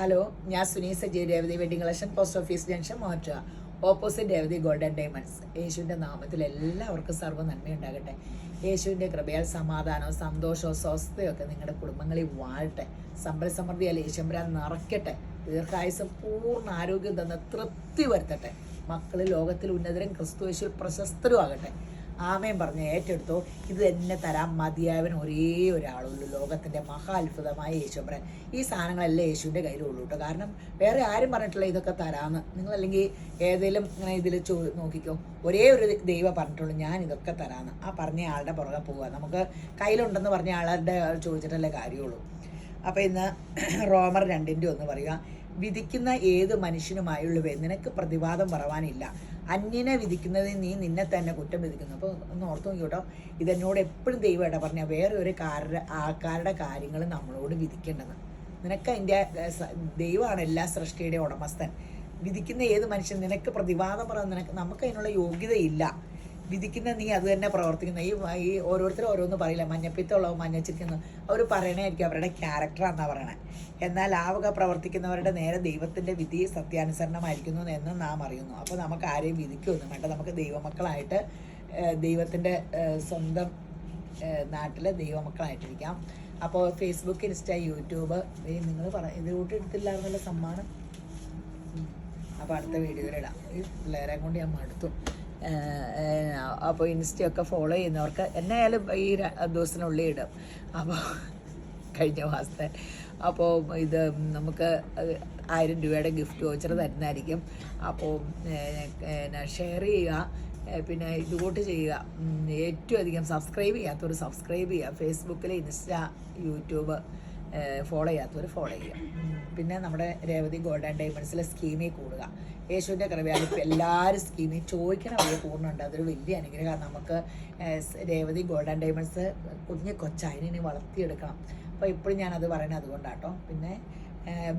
Hello, ഞാൻ Suneesa J Revathi wedding collection, post office junction, മാറ്റുക opposite Revathi golden diamonds. യേശുവിൻ്റെ നാമത്തിൽ എല്ലാവർക്കും സർവ്വ നന്മയുണ്ടാകട്ടെ. യേശുവിൻ്റെ കൃപയാൽ സമാധാനവും സന്തോഷവും സ്വസ്ഥയും ഒക്കെ നിങ്ങളുടെ കുടുംബങ്ങളിൽ വാഴട്ടെ. സമ്പൽ സമൃദ്ധിയാൽ യേശുമ്പരാൻ നിറയ്ക്കട്ടെ. ദീർഘായുസം പൂർണ്ണ ആരോഗ്യം തന്ന് തൃപ്തി വരുത്തട്ടെ. മക്കൾ ലോകത്തിൽ ഉന്നതരും ക്രിസ്തു യേശു പ്രശസ്തരും ആകട്ടെ. ആമേൻ പറഞ്ഞ് ഏറ്റെടുത്തോ. ഇത് തന്നെ തരാൻ മതിയായവൻ ഒരേ ഒരാളുള്ളൂ, ലോകത്തിൻ്റെ മഹാ അത്ഭുതമായ യേശുമ്പരൻ. ഈ സാധനങ്ങളെല്ലാം യേശുവിൻ്റെ കയ്യിലുള്ളൂ കേട്ടോ. കാരണം വേറെ ആരും പറഞ്ഞിട്ടില്ല ഇതൊക്കെ തരാമെന്ന്. നിങ്ങളല്ലെങ്കിൽ ഏതെങ്കിലും ഇങ്ങനെ ഇതിൽ നോക്കിക്കോ, ഒരേ ഒരു ദൈവം പറഞ്ഞിട്ടുള്ളൂ ഞാൻ ഇതൊക്കെ തരാമെന്ന്. ആ പറഞ്ഞ ആളുടെ പുറകെ പോവുക. നമുക്ക് കയ്യിലുണ്ടെന്ന് പറഞ്ഞ ആളുടെ ചോദിച്ചിട്ടല്ലേ കാര്യമുള്ളൂ. അപ്പോൾ ഇന്ന് റോമർ 2:1 പറയുക, വിധിക്കുന്ന ഏത് മനുഷ്യനുമായുള്ളവേ നിനക്ക് പ്രതിവാദം പറവാനില്ല. അന്യനെ വിധിക്കുന്നതിൽ നീ നിന്നെ തന്നെ കുറ്റം വിധിക്കുന്നു. അപ്പോൾ ഒന്ന് ഓർത്ത് നോക്കിയോട്ടോ, ഇതെന്നോട് എപ്പോഴും ദൈവമായിട്ടാ പറഞ്ഞാൽ വേറെ ഒരു ആൾക്കാരുടെ കാര്യങ്ങൾ നമ്മളോട് വിധിക്കേണ്ടത്. നിനക്ക് അതിൻ്റെ ദൈവമാണ് എല്ലാ സൃഷ്ടിയുടെ ഉടമസ്ഥൻ. വിധിക്കുന്ന ഏത് മനുഷ്യൻ നിനക്ക് പ്രതിവാദം പറയാൻ നമുക്ക് അതിനുള്ള യോഗ്യതയില്ല. വിധിക്കുന്ന നീ അത് തന്നെ പ്രവർത്തിക്കുന്ന ഈ ഓരോരുത്തരും ഓരോന്ന് പറയില്ല. മഞ്ഞപ്പിത്തമുള്ളവ മഞ്ഞച്ചിരിക്കുന്നു അവർ പറയണായിരിക്കും അവരുടെ ക്യാരക്ടറാണെന്നാണ് പറയണേ. എന്നാൽ ആ വക പ്രവർത്തിക്കുന്നവരുടെ നേരെ ദൈവത്തിൻ്റെ വിധി സത്യാനുസരണമായിരിക്കുന്നു എന്ന് നാം അറിയുന്നു. അപ്പോൾ നമുക്ക് ആരെയും വിധിക്കൊന്നും വേണ്ട. നമുക്ക് ദൈവമക്കളായിട്ട് ദൈവത്തിൻ്റെ സ്വന്തം നാട്ടിൽ ദൈവമക്കളായിട്ടിരിക്കാം. അപ്പോൾ ഫേസ്ബുക്ക്, ഇൻസ്റ്റ, യൂട്യൂബ് നിങ്ങൾ ഇതിലോട്ട് എടുത്തില്ലായിരുന്നല്ലോ സമ്മാനം. അപ്പോൾ അടുത്ത വീഡിയോയിലിടാം. ഈ പിള്ളേരെ കൊണ്ട് ഞാൻ മടുത്തു. അപ്പോൾ ഇൻസ്റ്റയൊക്കെ ഫോളോ ചെയ്യുന്നവർക്ക് എന്നായാലും ഈ ദിവസത്തിനുള്ളിൽ ഇടും. അപ്പോൾ കഴിഞ്ഞ മാസത്തെ അപ്പോൾ ഇത് നമുക്ക് 1000 രൂപയുടെ ഗിഫ്റ്റ് വൗച്ചർ തരുന്നതായിരിക്കും. അപ്പോൾ ഷെയർ ചെയ്യുക, പിന്നെ ഇതുകൂട്ട് ചെയ്യുക. ഏറ്റവും അധികം സബ്സ്ക്രൈബ് ചെയ്യാത്തവർ സബ്സ്ക്രൈബ് ചെയ്യുക. ഫേസ്ബുക്കിൽ, ഇൻസ്റ്റ, യൂട്യൂബ് ഫോളോ ചെയ്യാത്തവർ ഫോളോ ചെയ്യുക. പിന്നെ നമ്മുടെ രേവതി ഗോൾഡൻ ഡയമണ്ട്സിലെ സ്കീമിൽ കൂടുക. യേശുവിൻ്റെ കൃപയാൽ ഇപ്പോൾ എല്ലാവരും സ്കീമിൽ ചോദിക്കണ വഴി പൂർണ്ണമുണ്ട്. അതൊരു വലിയ അനുഗ്രഹമാണ് നമുക്ക്. രേവതി ഗോൾഡൻ ഡയമണ്ട്സ് കൊച്ചതിനെ വളർത്തിയെടുക്കണം. അപ്പോൾ ഇപ്പോഴും ഞാനത് പറയുന്നത് അതുകൊണ്ടാട്ടോ. പിന്നെ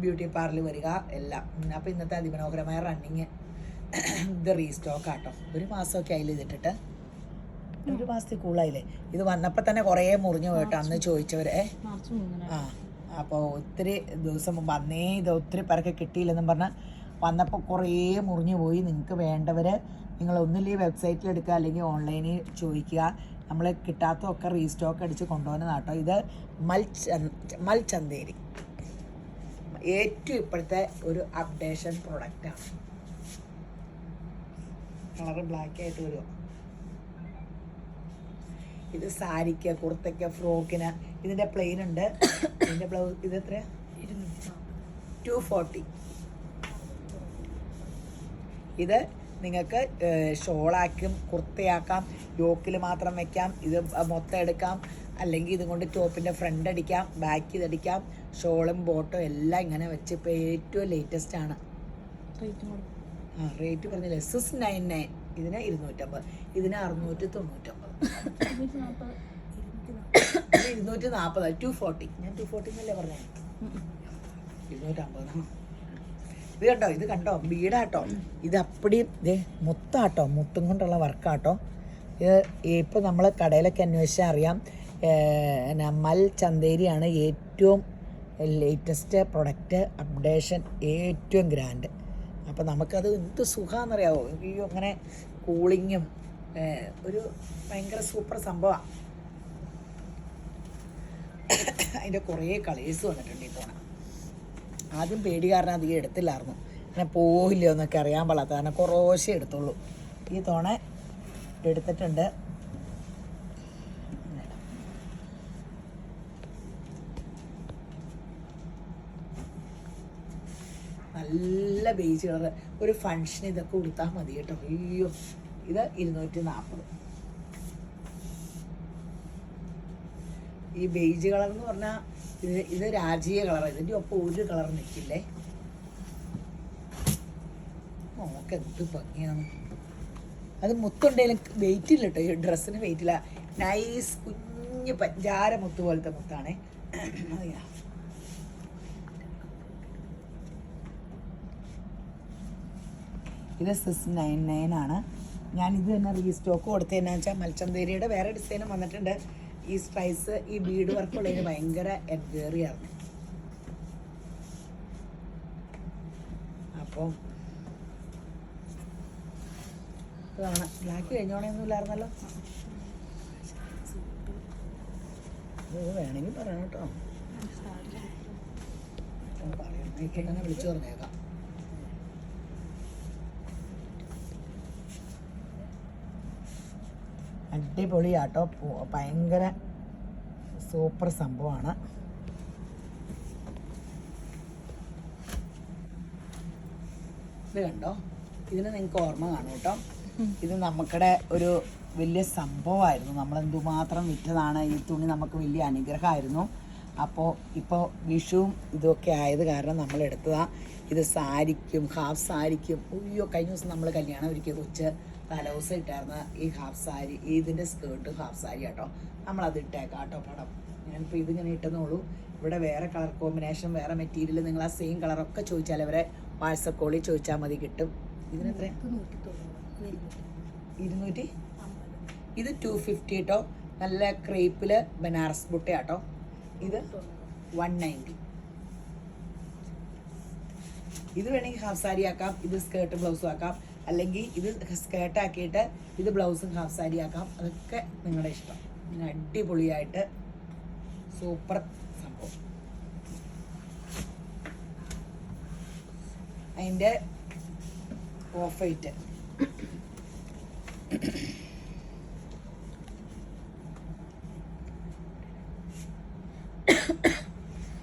ബ്യൂട്ടി പാർലർ വരിക എല്ലാം. അപ്പോൾ ഇന്നത്തെ അതിമനോഹരമായ റണ്ണിങ് ഇത് റീസ്റ്റോക്ക് ആട്ടോ. ഒരു മാസമൊക്കെ അതിൽ ഇതിട്ടിട്ട് 1 മാസത്തിൽ കൂടുതലായില്ലേ. ഇത് വന്നപ്പോൾ തന്നെ കുറേ മുറിഞ്ഞു പോയിട്ടോ അന്ന് ചോദിച്ചവരെ. അപ്പോൾ ഒത്തിരി ദിവസം മുമ്പ് അന്നേ ഇത് ഒത്തിരി പേർക്ക് കിട്ടിയില്ലെന്നും പറഞ്ഞാൽ വന്നപ്പോൾ കുറേ മുറിഞ്ഞു പോയി. നിങ്ങൾക്ക് വേണ്ടവർ നിങ്ങൾ ഒന്നില്ലേ വെബ്സൈറ്റിൽ എടുക്കുക, അല്ലെങ്കിൽ ഓൺലൈനിൽ ചോദിക്കുക. നമ്മൾ കിട്ടാത്തതൊക്കെ റീസ്റ്റോക്ക് അടിച്ച് കൊണ്ടുപോകുന്നതാട്ടോ. ഇത് മൽചന്തേരി ഏറ്റവും ഇപ്പോഴത്തെ ഒരു അപ്ഡേഷൻ പ്രൊഡക്റ്റാണ്. കളറ് ബ്ലാക്ക് ആയിട്ട് വരുമോ. ഇത് സാരിക്ക്, കുർത്തയ്ക്ക്, ഫ്രോക്കിന് ഇതിൻ്റെ പ്ലെയിൻ ഉണ്ട്. ഇതിൻ്റെ ബ്ലൗസ് ഇത് എത്ര? 240. ഇത് നിങ്ങൾക്ക് ഷോളാക്കും, കുർത്തയാക്കാം, യോക്കിൽ മാത്രം വയ്ക്കാം. ഇത് മൊത്തം എടുക്കാം. അല്ലെങ്കിൽ ഇതും കൊണ്ട് ടോപ്പിൻ്റെ ഫ്രണ്ട് അടിക്കാം, ബാക്ക് ഇതടിക്കാം. ഷോളും ബോട്ടും എല്ലാം ഇങ്ങനെ വെച്ച് ഇപ്പോൾ ഏറ്റവും ലേറ്റസ്റ്റ് ആണ്. റേറ്റ് പറഞ്ഞില്ല. SS99. ഇതിന് 250, ഇതിന് 699. 240. 240. ഞാൻ 240 എന്നല്ലേ പറഞ്ഞേ. 250. ഇത് കണ്ടോ ബീഡാട്ടോ. ഇത് അപ്പടിയും ഇതേ മുത്താട്ടോ, മുത്തും കൊണ്ടുള്ള വർക്കാട്ടോ. ഇത് ഇപ്പോൾ നമ്മൾ കടയിലൊക്കെ അന്വേഷിച്ചാൽ അറിയാം. മൽചന്തേരിയാണ് ഏറ്റവും ലേറ്റസ്റ്റ് പ്രൊഡക്റ്റ്, അപ്ഡേഷൻ, ഏറ്റവും ഗ്രാൻഡ്. അപ്പോൾ നമുക്കത് എന്ത് സുഖമാണെന്നറിയാമോ. ഈ അങ്ങനെ കൂളിങ്ങും ഒരു ഭയങ്കര സൂപ്പർ സംഭവമാണ്. അതിൻ്റെ കുറേ കളേഴ്സ് വന്നിട്ടുണ്ട് ഈ തോണ. ആദ്യം പേടി കാരണം അധികം എടുത്തില്ലായിരുന്നു. അങ്ങനെ പോയില്ലയോ എന്നൊക്കെ അറിയാൻ പാടാത്ത കാരണം കുറേശ്ശേ എടുത്തുള്ളൂ. ഈ തോണ എടുത്തിട്ടുണ്ട്. നല്ല ബേജ് കളർ. ഒരു ഫങ്ഷൻ ഇതൊക്കെ കൊടുത്താൽ മതി കേട്ടോ. അയ്യോ, ഇത് 240. ഈ ബേജ് കളർ എന്ന് പറഞ്ഞാൽ ഇത് രാജീയ കളർ. ഇതിൻ്റെ ഒപ്പം ഒരു കളർ നിൽക്കില്ലേ. നോക്ക് എന്ത് ഭംഗിയാണ്. അത് മുത്തുണ്ടെങ്കിലും വെയിറ്റ് ഇല്ല കേട്ടോ. ഈ ഡ്രസ്സിന് വെയിറ്റ് ഇല്ല. നൈസ് കുഞ്ഞ് പഞ്ചാര മുത്ത് പോലത്തെ മുത്താണേ. അറിയാം. ഇത് 699 ആണ്. ഞാനിത് തന്നെ റീസ്റ്റോക്ക് കൊടുത്തതെന്നു വെച്ചാൽ മൽചന്തേരിയുടെ വേറെ ഡിസൈനും വന്നിട്ടുണ്ട്. ഈ സ്ട്രൈസ്, ഈ ബീഡ് വർക്കുള്ളതിന് ഭയങ്കര എൻക്വയറി ആയിരുന്നു. അപ്പം ഇതാണ്. ബ്ലാക്ക് കഴിഞ്ഞോണെയൊന്നും ഇല്ലായിരുന്നല്ലോ. ഇത് വേണമെങ്കിൽ പറയണം കേട്ടോ. പറയാം, എനിക്ക് തന്നെ വിളിച്ചു പറഞ്ഞേക്കാം. അടിപൊളിയാട്ടോ, ഭയങ്കര സൂപ്പർ സംഭവമാണ്. ഇത് കണ്ടോ, ഇതിന് നിങ്ങൾക്ക് ഓർമ്മ കാണും കേട്ടോ. ഇത് നമുക്കിടെ ഒരു വലിയ സംഭവമായിരുന്നു. നമ്മൾ എന്തുമാത്രം വിറ്റതാണ്. ഈ തുണി നമുക്ക് വലിയ അനുഗ്രഹമായിരുന്നു. അപ്പോൾ ഇപ്പോൾ വിഷുവും ഇതൊക്കെ ആയത് കാരണം നമ്മൾ എടുത്തതാണ്. ഇത് സാരിക്കും ഹാഫ് സാരിക്കും. അയ്യോ, കഴിഞ്ഞ ദിവസം നമ്മൾ കല്യാണം ഒരുക്കിയ കൊച്ച് തലേദിവസം ഇട്ടായിരുന്ന ഈ ഹാഫ് സാരി, ഇതിൻ്റെ സ്കേർട്ട് ഹാഫ് സാരി കേട്ടോ. നമ്മളത് ഇട്ടേക്കാം കേട്ടോ പടം. ഞാനിപ്പോൾ ഇതിങ്ങനെ ഇട്ടെന്നുള്ളൂ. ഇവിടെ വേറെ കളർ കോമ്പിനേഷൻ, വേറെ മെറ്റീരിയൽ, നിങ്ങൾ ആ സെയിം കളറൊക്കെ ചോദിച്ചാൽ അവരെ വാട്സപ്പ് കോളിൽ ചോദിച്ചാൽ മതി, കിട്ടും. ഇതിനെത്ര? 200. ഇത് 250 കേട്ടോ. നല്ല ക്രേപ്പിൽ ബനാറസ് ബുട്ട കേട്ടോ. ഇത് 190. ഇത് വേണമെങ്കിൽ ഹാഫ് സാരി ആക്കാം, ഇത് സ്കേർട്ട് ബ്ലൗസും ആക്കാം, അല്ലെങ്കിൽ ഇത് സ്കേർട്ട് ആക്കിയിട്ട് ഇത് ബ്ലൗസും ഹാഫ് സാരി ആക്കാം. അതൊക്കെ നിങ്ങളുടെ ഇഷ്ടം. ഇങ്ങനെ അടിപൊളിയായിട്ട് സൂപ്പർ സംഭവം. അതിൻ്റെ ഓഫ് വൈറ്റ്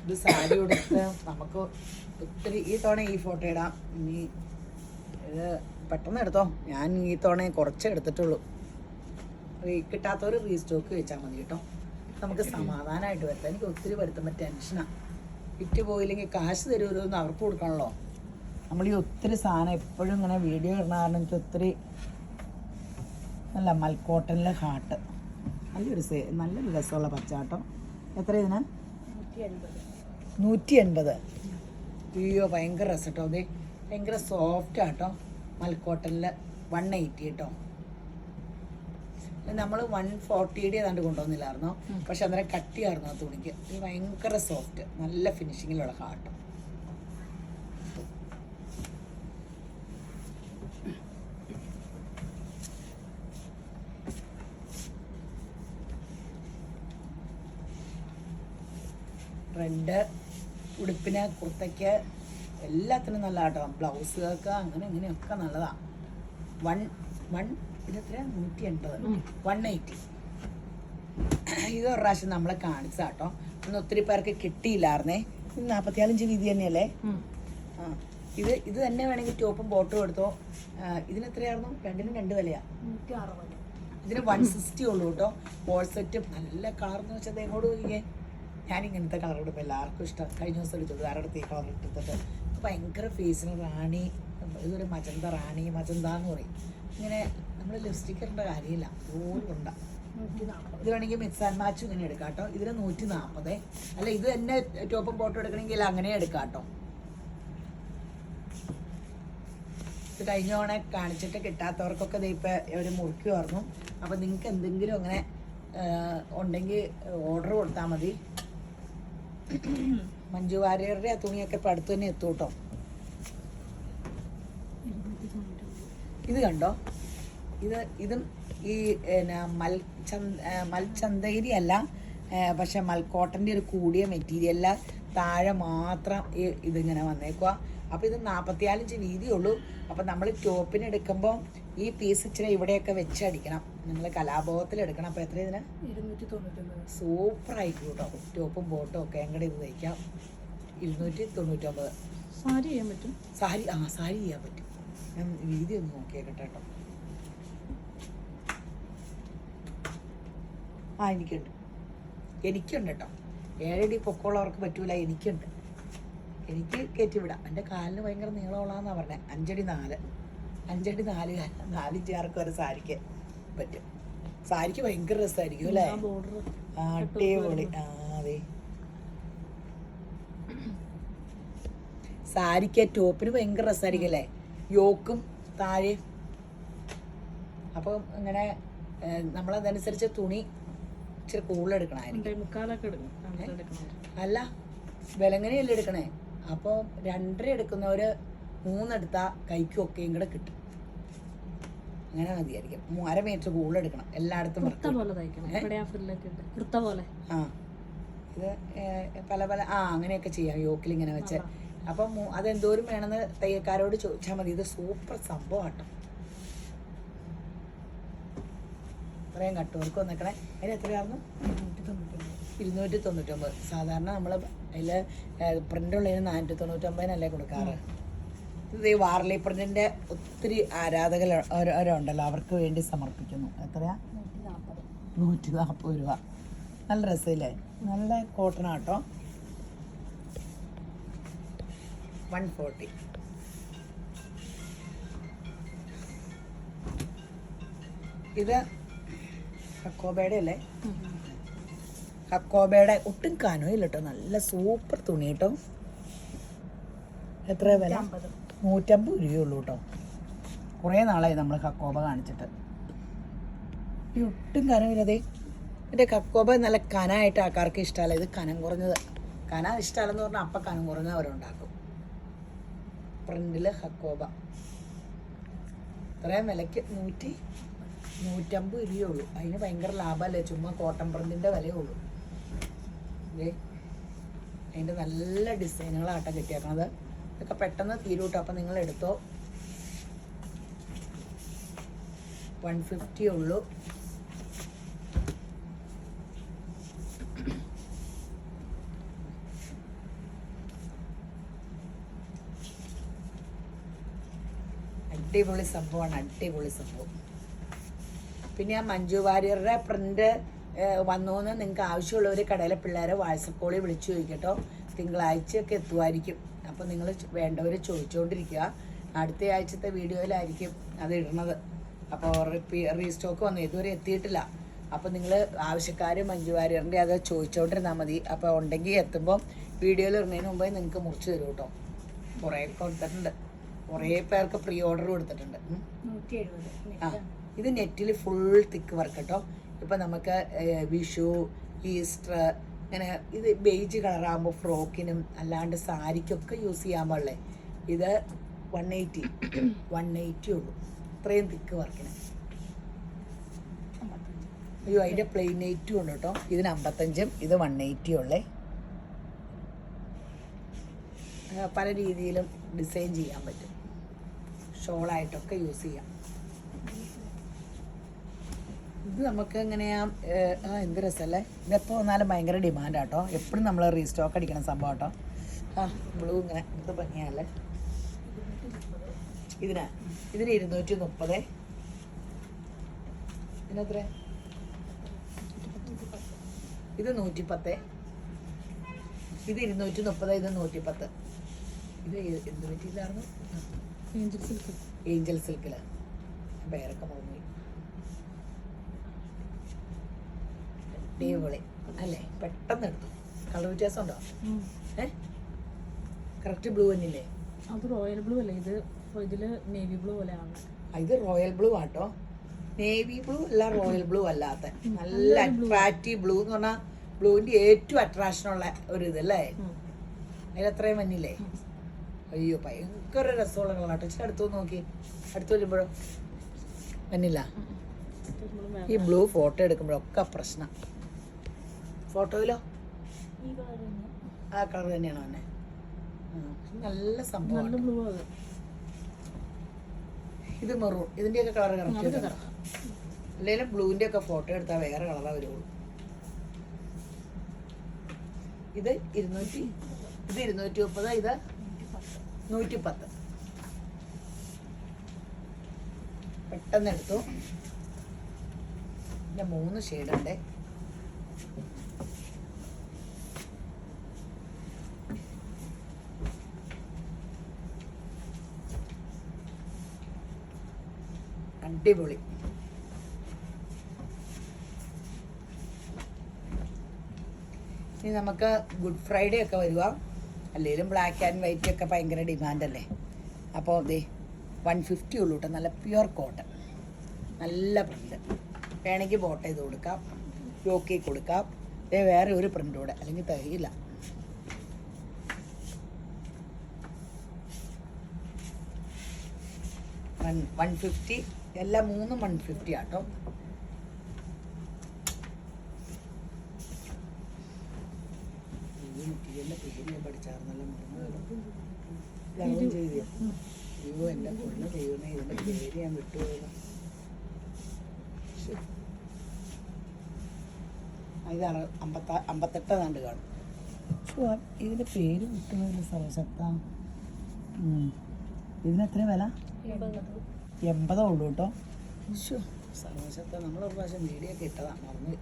ഇത് സാരി കൊടുത്ത് നമുക്ക് ഒത്തിരി. ഈ തവണ ഈ ഫോട്ടോ ഇടാം. ഇനി ഇത് പെട്ടെന്ന് എടുത്തോ. ഞാൻ ഈ തവണ കുറച്ചേ എടുത്തിട്ടുള്ളൂ. കിട്ടാത്തവർ റീസ്റ്റോക്ക് വെച്ചാൽ മതി കേട്ടോ. നമുക്ക് സമാധാനമായിട്ട് വരുത്താം. എനിക്ക് ഒത്തിരി വരുത്തുമ്പോൾ ടെൻഷനാണ്. വിറ്റ് പോയില്ലെങ്കിൽ കാശ് തരുമല്ലോ എന്ന് അവർക്ക് കൊടുക്കണമല്ലോ. നമ്മൾ ഈ ഒത്തിരി സാധനം എപ്പോഴും ഇങ്ങനെ വീഡിയോ ഇടുന്ന കാരണം എനിക്ക് ഒത്തിരി നല്ല മൽക്കോട്ടനിലെ ഹാട്ട്, നല്ലൊരു രസമുള്ള പച്ചാട്ടം. എത്ര ഇതിന്? 180. അയ്യോ, ഭയങ്കര രസം കേട്ടോ. അതെ, ഭയങ്കര സോഫ്റ്റ് ആട്ടോ. മൽക്കോട്ടനിൽ 180 കേട്ടോ. നമ്മൾ 140 ഏതാണ്ട് കൊണ്ടുവന്നില്ലായിരുന്നോ? പക്ഷെ അന്നേരം കട്ടിയായിരുന്നു ആ തുണിക്ക്. ഇത് ഭയങ്കര സോഫ്റ്റ്, നല്ല ഫിനിഷിങ്ങിലുള്ള ഹാട്ട്. റെഡ് ഉടുപ്പിന്, കുർത്തയ്ക്ക്, എല്ലാത്തിനും നല്ല കേട്ടോ. ബ്ലൗസുകൾക്ക് അങ്ങനെ ഇങ്ങനെയൊക്കെ നല്ലതാണ്. ഇതെത്ര? 180. 180. ഇത് ഒരു പ്രാവശ്യം നമ്മളെ കാണിച്ച കേട്ടോ. അന്ന് ഒത്തിരി പേർക്ക് കിട്ടിയില്ലായിരുന്നേ. ഇത് 45 വീതി തന്നെയല്ലേ? ആ, ഇത് തന്നെ വേണമെങ്കിൽ ടോപ്പും ബോട്ടും എടുത്തോ. ഇതിനെത്രയായിരുന്നു? രണ്ടിനും 2 വിലയാ. 160. ഇതിന് 160 ഉള്ളൂ കേട്ടോ. വോൾ സെറ്റും നല്ല കളർന്ന് വെച്ചാൽ എങ്ങോട്ട് പോയിക്കേ. ഞാനിങ്ങനത്തെ കളർ എടുക്കും, എല്ലാവർക്കും ഇഷ്ടം. കഴിഞ്ഞ ദിവസം ഒരു ചുരിദാറെടുത്ത് ഈ കളർ ഇട്ടിട്ട് ഭയങ്കര ഫേസിന് റാണി. ഇതൊരു മജന്ത, റാണി മജന്ത എന്ന് പറയും. ഇങ്ങനെ നമ്മൾ ലിപ്സ്റ്റിക് ഇടേണ്ട കാര്യമില്ല, അതുപോലും ഉണ്ടാകും. ഇത് വേണമെങ്കിൽ മിക്സ് ആൻഡ് മാച്ചും ഇങ്ങനെ എടുക്കാം കേട്ടോ. ഇതിന് 140. അല്ല, ഇത് തന്നെ ടോപ്പും ബോട്ടും എടുക്കണമെങ്കിൽ അങ്ങനെ എടുക്കാം കേട്ടോ. ഇത് കഴിഞ്ഞ തവണ കാണിച്ചിട്ട് കിട്ടാത്തവർക്കൊക്കെ ഇത് ഇപ്പം ഒരു മുറുക്കി പറഞ്ഞു. അപ്പം നിങ്ങൾക്ക് എന്തെങ്കിലും അങ്ങനെ ഉണ്ടെങ്കിൽ ഓർഡർ കൊടുത്താൽ മതി. മഞ്ജു വാര്യരുടെ ആ തുണിയൊക്കെ ഇപ്പം അടുത്ത് തന്നെ എത്തും കേട്ടോ. ഇത് കണ്ടോ, ഇതും ഈ മൽചന്തേരി അല്ല, പക്ഷെ മൽക്കോട്ടൻ്റെ ഒരു കൂടിയ മെറ്റീരിയല്ല. താഴെ മാത്രം ഇതിങ്ങനെ വന്നേക്കുക. അപ്പോൾ ഇത് 44 വീതിയുള്ളൂ. അപ്പം നമ്മൾ ടോപ്പിന് എടുക്കുമ്പോൾ ഈ പീസ് ഇച്ചിരി ഇവിടെയൊക്കെ വെച്ചടിക്കണം. നിങ്ങൾ കലാഭവത്തിൽ എടുക്കണം. അപ്പോൾ എത്ര ഇതിന്? 299. സൂപ്പറായിരിക്കും കേട്ടോ. ടോപ്പും ബോട്ടും ഒക്കെ എങ്ങടെ ഇത് തയ്ക്കാം. 299. സാരി ചെയ്യാൻ പറ്റും. സാരി ചെയ്യാൻ പറ്റും. ഞാൻ വീതി ഒന്ന് നോക്കിയേക്കട്ടെ കേട്ടോ. എനിക്കുണ്ട് കേട്ടോ. 7 അടി പൊക്കമുള്ളവർക്ക് പറ്റൂല. എനിക്കുണ്ട്. എനിക്ക് കയറ്റിവിടാം. എൻ്റെ കാലിന് ഭയങ്കര നീളമുള്ളതെന്നാണ് പറഞ്ഞത്. 5 അടി 4. 5 അടി 4 ഇഞ്ച് ആർക്ക് വരെ സാരിക്ക് പറ്റും. സാരിക്ക് ഭയങ്കര രസമായിരിക്കും അല്ലേ? അടിപൊളി. അതെ, സാരിക്ക് ടോപ്പിന് ഭയങ്കര രസമായിരിക്കും അല്ലേ? യോക്കും താഴെ. അപ്പം ഇങ്ങനെ നമ്മളതനുസരിച്ച് തുണി ഇച്ചിരി കൂടുതലെടുക്കണമായിരിക്കും. അല്ല, വിലങ്ങനെയല്ലേ എടുക്കണേ. അപ്പോൾ 2.5 എടുക്കുന്നവർ 3 കൈക്കും ഒക്കെയും കൂടെ കിട്ടും. അങ്ങനെ മതിയായിരിക്കും. 1/2 മീറ്റർ കൂടുതൽ എടുക്കണം എല്ലായിടത്തും. ആ ഇത് പല പല അങ്ങനെയൊക്കെ ചെയ്യാം യോക്കിൽ ഇങ്ങനെ വെച്ച്. അപ്പം അതെന്തോരം വേണമെന്ന് തയ്യക്കാരോട് ചോദിച്ചാൽ മതി. ഇത് സൂപ്പർ സംഭവം കേട്ടോ. ഇത്രയും കട്ട് വർക്ക് വന്നേക്കണേ. അതിന് എത്രയായിരുന്നു? 299. സാധാരണ നമ്മൾ അതിൽ പ്രിൻ്റുള്ളതിന് 499 കൊടുക്കാറ്. ഇത് ഈ വാർലി പ്രിന്റിന്റെ ഒത്തിരി ആരാധകരുണ്ടല്ലോ, അവർക്ക് വേണ്ടി സമർപ്പിക്കുന്നു. എത്രയാ? 140 രൂപ. നല്ല രസമില്ലേ? നല്ല കോട്ടൺ ആട്ടോ. 140. ഇത് ഹക്കോബയുടെ അല്ലേ? ഹക്കോബയുടെ ഒട്ടും കനമില്ല കേട്ടോ. നല്ല സൂപ്പർ തുണി കേട്ടോ. എത്ര വില? 150 രൂപയുള്ളൂ കേട്ടോ. കുറേ നാളായി നമ്മൾ ഹക്കോബ കാണിച്ചിട്ട്. ഈ ഒട്ടും കനമില്ലതേ. എൻ്റെ കക്കോബ നല്ല കനായിട്ട് ആൾക്കാർക്ക് ഇഷ്ടമല്ല. ഇത് കനം കുറഞ്ഞത്. കന ഇഷ്ടമല്ലെന്ന് പറഞ്ഞാൽ അപ്പം കനം കുറഞ്ഞത് അവരുണ്ടാക്കും. പ്രിന്റിൽ ഹക്കോബ ഇത്രയും വിലയ്ക്ക് 150 രൂപയുള്ളൂ. അതിന് ഭയങ്കര ലാഭമല്ലേ? ചുമ്മാ കോട്ടൺ പ്രിന്റിൻ്റെ വിലയേ ഉള്ളൂ. അതിൻ്റെ നല്ല ഡിസൈനുകളാട്ടം കിട്ടിയേക്കണത്. ഇതൊക്കെ പെട്ടെന്ന് തീരൂട്ടോ. അപ്പം നിങ്ങൾ എടുത്തോ. 150 ഉള്ളൂ. അടിപൊളി സംഭവമാണ്. അടിപൊളി സംഭവം. പിന്നെ ആ മഞ്ജു വാര്യറുടെ പ്രിന്റ് വന്നോന്ന് നിങ്ങൾക്ക് ആവശ്യമുള്ളവർ കടയിലെ പിള്ളേരെ വാട്സപ്പ് കോളിൽ വിളിച്ചു ചോദിക്കട്ടോ. തിങ്കളാഴ്ചയൊക്കെ എത്തുമായിരിക്കും. അപ്പോൾ നിങ്ങൾ വേണ്ടവർ ചോദിച്ചുകൊണ്ടിരിക്കുക. അടുത്ത ആഴ്ചത്തെ വീഡിയോയിലായിരിക്കും അത് ഇടുന്നത്. അപ്പോൾ റീസ്റ്റോക്ക് വന്നു, ഇതുവരെ എത്തിയിട്ടില്ല. അപ്പോൾ നിങ്ങൾ ആവശ്യക്കാർ മഞ്ജു വാര്യറിൻ്റെ അത് ചോദിച്ചുകൊണ്ടിരുന്നാൽ മതി. അപ്പോൾ ഉണ്ടെങ്കിൽ എത്തുമ്പോൾ വീഡിയോയിൽ ഇടുന്നതിന് മുമ്പേ നിങ്ങൾക്ക് മുറിച്ച് തരും കേട്ടോ. കുറേ കൊടുത്തിട്ടുണ്ട്. കുറേ പേർക്ക് പ്രീ ഓർഡർ കൊടുത്തിട്ടുണ്ട്. ആ ഇത് നെറ്റിൽ ഫുൾ തിക്ക് വർക്ക് കേട്ടോ. ഇപ്പം നമുക്ക് വിഷു, ഈസ്റ്റർ അങ്ങനെ ഇത് ബേജ് കളറാകുമ്പോൾ ഫ്രോക്കിനും അല്ലാണ്ട് സാരിക്കൊക്കെ യൂസ് ചെയ്യാൻ പാടില്ലേ. ഇത് 180 ഉള്ളൂ. ഇത്രയും തിക്ക് വർക്കിന്. അയ്യോ അതിൻ്റെ പ്ലെയിൻ 80 ഉണ്ട് കേട്ടോ. ഇതിന് 55, ഇത് 180 ഉള്ളേ. പല രീതിയിലും ഡിസൈൻ ചെയ്യാൻ പറ്റും. ഷോളായിട്ടൊക്കെ യൂസ് ചെയ്യാം. ഇത് നമുക്ക് എങ്ങനെയാ എന്ത് രസമല്ലേ. ഇതെപ്പോൾ വന്നാലും ഭയങ്കര ഡിമാൻഡാട്ടോ. എപ്പോഴും നമ്മൾ റീസ്റ്റോക്ക് അടിക്കണം സംഭവം കേട്ടോ. ബ്ലൂ ഇങ്ങനെ ഇത് ഭംഗിയല്ലേ. ഇതിന് 230. ഇതിനെത്ര? ഇത് 110. ഇത് 230. ഇത് 110. ഇത് എന്ത് പറ്റിയില്ലായിരുന്നു? ഏഞ്ചൽ സിൽക്കില് പേരൊക്കെ മറന്നു. അടിപൊളി അല്ലേ? പെട്ടെന്ന് എടുത്തു. കളർ വ്യത്യാസം ഉണ്ടോ? കറക്റ്റ് ബ്ലൂ തന്നെയല്ലേ? അത് റോയൽ ബ്ലൂ അല്ലേ? ഇതില് നേവി ബ്ലൂ പോലെയാണ്. ഇത് റോയൽ ബ്ലൂ ആട്ടോ. നേവി ബ്ലൂ അല്ല, റോയൽ ബ്ലൂ അല്ലാത്ത നല്ല അട്രാക്റ്റീവ് ബ്ലൂ എന്ന് പറഞ്ഞാൽ ബ്ലൂവിന്റെ ഏറ്റവും അട്രാക്ഷനുള്ള ഒരു ഇതല്ലേ. അതിലത്രയും മഞ്ഞില്ലേ? അയ്യോ ഭയങ്കര രസമുള്ള കളറാട്ടോ. ഇച്ചിരി അടുത്തു നോക്കി. അടുത്ത് വരുമ്പോഴോ മഞ്ഞില്ല. ഈ ബ്ലൂ ഫോട്ടോ എടുക്കുമ്പോഴൊക്കെ പ്രശ്നം. ഫോട്ടോയിലോ ആ കളർ തന്നെയാണോ തന്നെ? നല്ല സംഭവം. ഇത് മെറൂൺ. ഇതിന്റെയൊക്കെ കളർ കറക്റ്റ്. അല്ലെങ്കിൽ ബ്ലൂവിന്റെ ഒക്കെ ഫോട്ടോ എടുത്താൽ വേറെ കളറാ വരുള്ളൂ. ഇത് 230. ഇത് 230. ഇത് 110. പെട്ടെന്ന് എടുത്തു. പിന്നെ 3 ഷെയ്ഡുണ്ട്. അടിപൊളി. ഇനി നമുക്ക് ഗുഡ് ഫ്രൈഡേ ഒക്കെ വരുക. അല്ലെങ്കിലും ബ്ലാക്ക് ആൻഡ് വൈറ്റ് ഒക്കെ ഭയങ്കര ഡിമാൻഡല്ലേ. അപ്പോൾ ദേ 150 ഉള്ളൂ കേട്ടോ. നല്ല പ്യുവർ കോട്ടൺ, നല്ല പ്രിന്റ്. വേണമെങ്കിൽ ബോട്ട് ചെയ്ത് കൊടുക്കാം, യോക്കി കൊടുക്കാം. വേറെ ഒരു പ്രിൻ്റ് കൂടെ, അല്ലെങ്കിൽ തികയില്ല. 150. എല്ലാം മൂന്നും 150 ആട്ടോ. ഈ മെറ്റീരിയലിൻ്റെ പേര് ഞാൻ പഠിച്ചായിരുന്നല്ലോ, മറന്നു ചെയ്തു. അയ്യോ എൻ്റെ പൊണ്ണ് ദൈവമേ, ഇതിൻ്റെ പേര് ഞാൻ വിട്ടുപോയല്ലോ. ഇത് 58 കണ്ട് കാണും. ഇതിൻ്റെ പേര് വിട്ടുപോയല്ലോ സർവശക്ത. ഇതിനെത്ര വില? 80 ഉള്ളൂ കേട്ടോ. സർവശക്ത, നമ്മളൊരു പ്രാവശ്യം വീഡിയോ ഒക്കെ ഇട്ടതാണ്, മറന്നു.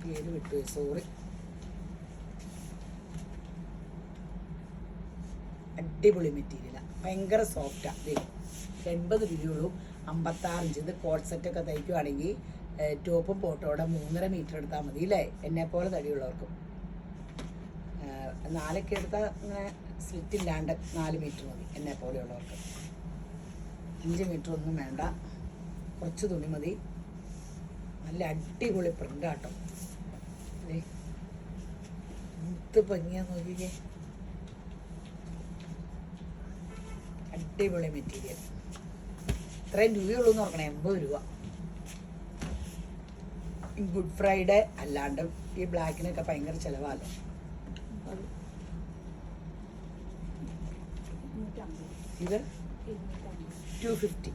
പേര് വിട്ടുപോയി, സോറി. അടിപൊളി മെറ്റീരിയലാണ്, ഭയങ്കര സോഫ്റ്റാണ്. 80 രൂപയുള്ളൂ, 56 ഇഞ്ച്. ഇത് കോട്ട് സെറ്റൊക്കെ തയ്ക്കുവാണെങ്കിൽ ടോപ്പും പോട്ടോടെ 3.5 മീറ്റർ എടുത്താൽ മതി അല്ലേ, എന്നെപ്പോലെ തടിയുള്ളവർക്കും. 4 എടുത്താൽ ഇങ്ങനെ സ്ലിറ്റ് ഇല്ലാണ്ട് 4 മീറ്റർ മതി എന്നെപ്പോലെയുള്ളവർക്ക്. 5 മീറ്റർ ഒന്നും വേണ്ട, കുറച്ച് തുണി മതി. നല്ല അടിപൊളി പ്രിൻ്റാട്ടോ. എന്ത് ഭംഗിയാന്ന് നോക്കിക്കേ, അടിപൊളി മെറ്റീരിയൽ. ഇത്രയും രൂപയുള്ളൂ എന്ന് നോക്കണേ, 80 രൂപ. ഗുഡ് ഫ്രൈഡേ അല്ലാണ്ട് ഈ ബ്ലാക്കിനൊക്കെ ഭയങ്കര ചിലവാല്ലോ. ഇത് 250.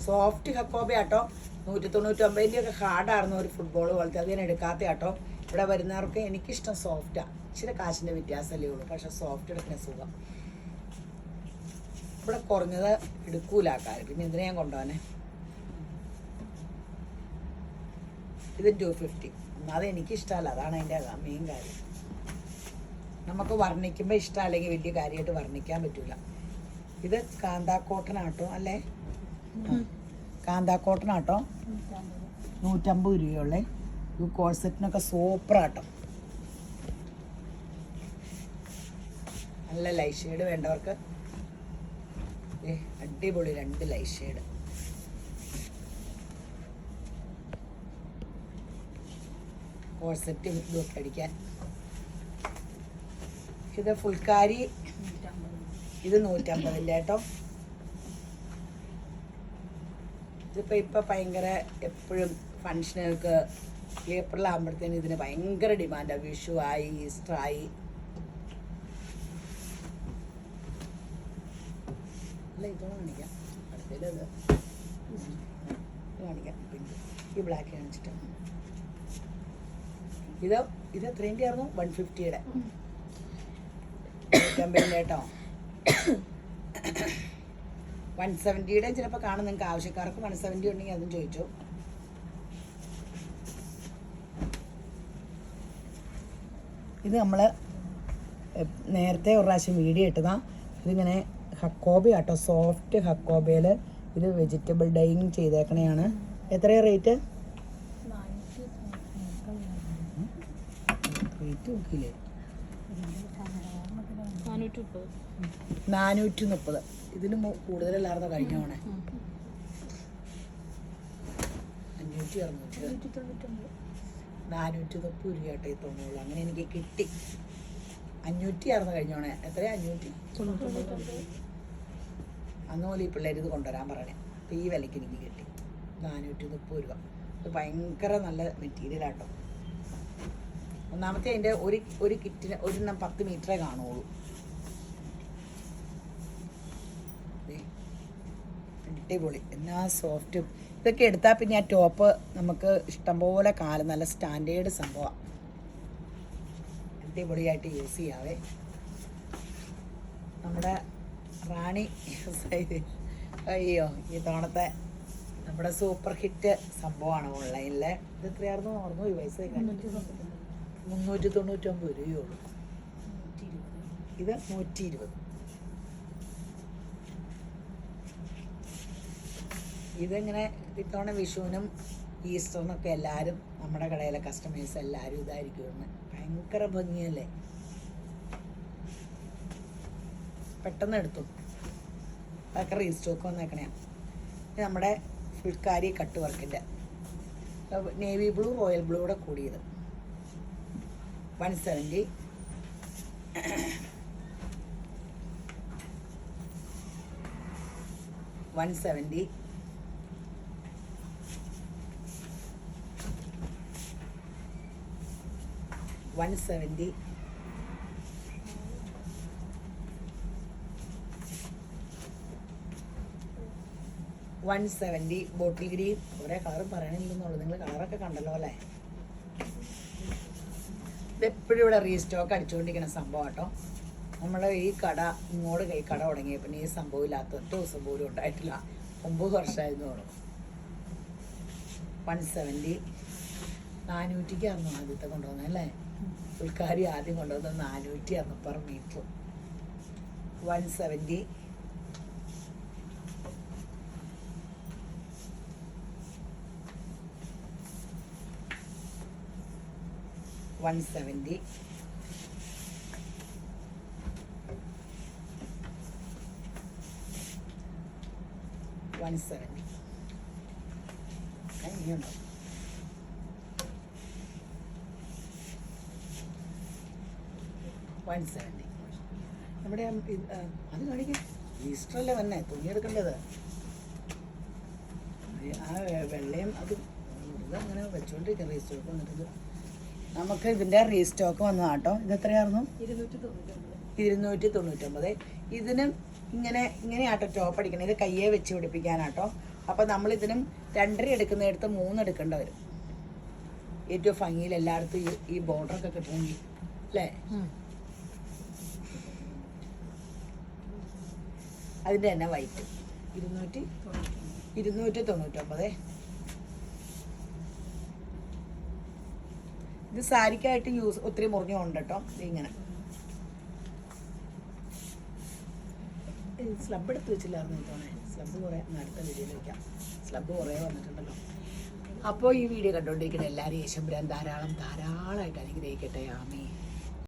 സോഫ്റ്റ് ഹക്കോബ ആട്ടോ. 199 ഹാർഡായിരുന്നു ഒരു ഫുട്ബോൾ പോലത്തെ, അത് ഞാൻ എടുക്കാത്ത ആട്ടോ. ഇവിടെ വരുന്നവർക്ക് എനിക്കിഷ്ടം സോഫ്റ്റാണ്. ഇച്ചിരി കാശിൻ്റെ വ്യത്യാസമല്ലേ ഉള്ളൂ, പക്ഷെ സോഫ്റ്റ് എടുക്കുന്ന സുഖം. ഇവിടെ കുറഞ്ഞത് എടുക്കൂല ആൾക്കാർ, പിന്നെ ഇതിനെ ഞാൻ കൊണ്ടുപോകാനേ. ഇത് 250. അത് എനിക്കിഷ്ടമല്ല, അതാണ് അതിൻ്റെ മെയിൻ കാര്യം. നമുക്ക് വർണ്ണിക്കുമ്പോൾ ഇഷ്ടമല്ലെങ്കിൽ വലിയ കാര്യമായിട്ട് വർണ്ണിക്കാൻ പറ്റില്ല. ഇത് കാന്താക്കോട്ടനാട്ടോ അല്ലേ, കാന്താക്കോട്ടനാട്ടോ. 150 രൂപയുള്ളേ. ഈ കോഴ്സെറ്റിനൊക്കെ സൂപ്പറാട്ടോ. നല്ല ലൈറ്റ് ഷെയ്ഡ് വേണ്ടവർക്ക് അടിപൊളി 2 ലൈറ്റ് ഷെയ്ഡ്. കോഴ്സെറ്റും ഇതൊക്കെ അടിക്കാൻ. ഇത് ഫുൾക്കാരി, ഇത് 150 കേട്ടോ. ഇതിപ്പോൾ ഭയങ്കര എപ്പോഴും ഫങ്ഷനുകൾക്ക് ഏപ്രിലാകുമ്പോഴത്തേനും ഇതിന് ഭയങ്കര ഡിമാൻഡാണ്. വിഷു ആയി, ഈസ്റ്റർ ആയി. അല്ല, ഇതോടെ കാണിക്കാം. അടുത്തത് കാണിക്കാം. ഈ ബ്ലാക്ക് കാണിച്ചിട്ട് ഇത് എത്രേൻ്റെ ആയിരുന്നു? 150യുടെ. 150 കേട്ടോ. 170യുടെ ചിലപ്പോൾ കാണും. നിങ്ങൾക്ക് ആവശ്യക്കാർക്ക് 170 ഉണ്ടെങ്കിൽ അതും ചോദിച്ചു. ഇത് നമ്മൾ നേരത്തെ ഒരു പ്രാവശ്യം വീഡിയോ ഇട്ടതാണ്. ഇതിങ്ങനെ ഹക്കോബ ആട്ടോ, സോഫ്റ്റ് ഹക്കോബയിൽ ഇത് വെജിറ്റബിൾ ഡൈയിങ് ചെയ്തേക്കണയാണ്. എത്രയാണ് റേറ്റ്? റേറ്റ് നോക്കിയില്ലേ? 430. ഇതിന് കൂടുതലല്ലായിരുന്നോ കഴിഞ്ഞ തവണ? 430 രൂപ കേട്ടോ ഈ തോന്നുള്ളൂ. അങ്ങനെ എനിക്ക് കിട്ടി. 500 ആയിരുന്നു കഴിഞ്ഞോണേ. എത്രയാ? 590. അന്ന് പോലെ ഈ പിള്ളേർ ഇത് കൊണ്ടുവരാൻ പറയണേ. അപ്പോൾ ഈ വിലയ്ക്ക് എനിക്ക് കിട്ടി 430 രൂപ. ഇത് ഭയങ്കര നല്ല മെറ്റീരിയലാട്ടോ. ഒന്നാമത്തെ അതിൻ്റെ ഒരു കിറ്റിന് 10 മീറ്ററേ കാണുള്ളൂ. അടിപൊളി, എന്നാ സോഫ്റ്റും. ഇതൊക്കെ എടുത്താൽ പിന്നെ ആ ടോപ്പ് നമുക്ക് ഇഷ്ടംപോലെ കാലം, നല്ല സ്റ്റാൻഡേർഡ് സംഭവമാണ്. അടിപൊളിയായിട്ട് യൂസ് ചെയ്യാവേ. നമ്മുടെ റാണി അയ്യോ ഈ തവണത്തെ നമ്മുടെ സൂപ്പർ ഹിറ്റ് സംഭവമാണ് ഓൺലൈനിൽ. ഇത് എത്രയായിരുന്നു ഓർമ്മ? ഈ പൈസ 399 രൂപയുള്ളൂ. ഇത് 120. ഇതിങ്ങനെ ഇത്തവണ വിഷുവിനും ഈസ്റ്ററിനൊക്കെ എല്ലാവരും നമ്മുടെ കടയിലെ കസ്റ്റമേഴ്സ് എല്ലാവരും ഇതായിരിക്കും. ഭയങ്കര ഭംഗിയല്ലേ, പെട്ടെന്ന് എടുത്തു. അതൊക്കെ റീസ്റ്റോക്ക് വന്നേക്കണേ. ഇത് നമ്മുടെ ഫുൾക്കാരി കട്ട് വർക്കിൻ്റെ നേവി ബ്ലൂ റോയൽ ബ്ലൂ കൂടെ കൂടിയത് 170. 170, 170, 170 ബോട്ടിൽ ഗ്രീൻ. ഒരേ കളർ പറയണില്ലെന്നുള്ളൂ, നിങ്ങൾ കളറൊക്കെ കണ്ടല്ലോ അല്ലേ. ഇതെപ്പോഴും ഇവിടെ റീസ്റ്റോക്ക് അടിച്ചുകൊണ്ടിരിക്കുന്ന സംഭവം കേട്ടോ. നമ്മുടെ ഈ കട ഇങ്ങോട്ട് കട തുടങ്ങിയ പിന്നെ ഈ സംഭവം ഇല്ലാത്ത ഒറ്റ ദിവസം പോലും ഉണ്ടായിട്ടില്ല. 9 വർഷമായിരുന്നു തോന്നുന്നു. 170, 400-ക്കായിരുന്നു ആദ്യത്തെ കൊണ്ടുവന്നത് അല്ലേ. പുൽക്കാരി ആദ്യം കൊണ്ടുവന്നത് 400 പെർ മീറ്റർ. 170, 170, 170. ഇനിയുണ്ടോ? 170. നമ്മുടെ അത് കാണിക്കാം. ഈസ്റ്ററല്ലേ വന്നേ, തുണിയെടുക്കേണ്ടത്. ആ വെള്ളയും അത് അങ്ങനെ വെച്ചുകൊണ്ടിരിക്കുക. റീസ്റ്റോക്ക് വന്നിട്ട് നമുക്ക് ഇതിൻ്റെ റീസ്റ്റോക്ക് വന്നതാട്ടോ. ഇത് എത്രയായിരുന്നു? 299. ഇതിനും ഇങ്ങനെയാട്ടോ ടോപ്പ് അടിക്കണം. ഇത് കയ്യെ വെച്ച് പിടിപ്പിക്കാനാട്ടോ. അപ്പോൾ നമ്മളിതിനും 2.5 എടുക്കുന്നിടത്ത് 3 എടുക്കേണ്ടി വരും. ഏറ്റവും ഭംഗിയിൽ എല്ലായിടത്തും ഈ ബോർഡറൊക്കെ കിട്ടണമെങ്കിൽ അല്ലേ. അതിൻ്റെ തന്നെ വൈറ്റ് 299. ഇത് സാരിക്കായിട്ട് ഒത്തിരി മുറിഞ്ഞുണ്ട് കേട്ടോ. ഇതിങ്ങനെ സ്ലബ് എടുത്ത് വെച്ചില്ലായിരുന്നു തോന്നേ. സ്ലബ് കുറേ അടുത്ത വീഡിയോയിൽ വയ്ക്കാം. സ്ലബ് കുറേ വന്നിട്ടുണ്ടല്ലോ. അപ്പോൾ ഈ വീഡിയോ കണ്ടുകൊണ്ടിരിക്കുന്ന എല്ലാവരും യേശുമ്പുരാൻ ധാരാളമായിട്ട് അനുഗ്രഹിക്കട്ടെ. ആമേൻ.